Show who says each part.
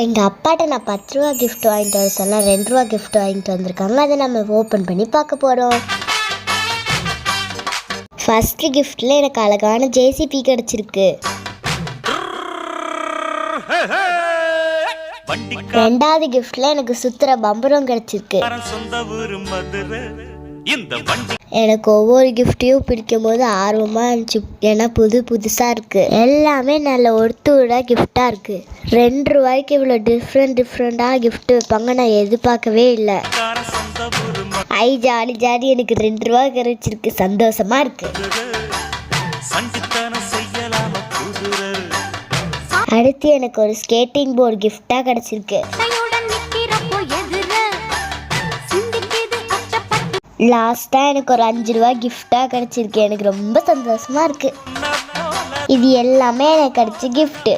Speaker 1: எங்கள் அப்பாட்ட நான் 10 ரூபா கிஃப்ட் வாங்கிட்டு வர சொன்னால் 2 ரூபா கிஃப்ட் வாங்கிட்டு வந்திருக்காங்க. அதை நம்ம ஓப்பன் பண்ணி பார்க்க போகிறோம். ஃபர்ஸ்ட் கிஃப்டில் எனக்கு அழகான ஜேசிபி கிடச்சிருக்கு. ரெண்டாவது கிஃப்ட்ல எனக்கு சுத்துற பம்பரம் கிடைச்சிருக்கு. எனக்கு ஒவ்வொரு கிஃப்டையும் பிடிக்கும் போது ஆர்வமா இருந்துச்சு. ஏன்னா புதுசா இருக்கு. எல்லாமே நல்ல ஒருத்தோட கிஃப்டா இருக்கு. 2 ரூபாய்க்கு இவ்வளோ டிஃப்ரெண்டா கிஃப்ட் வைப்பாங்க நான் எதிர்பார்க்கவே இல்லை. ஜாலி ஜாலி, எனக்கு 2 ரூபா கிடைச்சிருக்கு. சந்தோஷமா இருக்கு. அடுத்து எனக்கு ஒரு ஸ்கேட்டிங் போர்டு கிஃப்டா கிடைச்சிருக்கு. லாஸ்டா எனக்கு ஒரு 5 ரூபா கிஃப்டா கிடைச்சிருக்கு. எனக்கு ரொம்ப சந்தோஷமா இருக்கு. இது எல்லாமே எனக்கு கிடைச்ச கிஃப்ட்.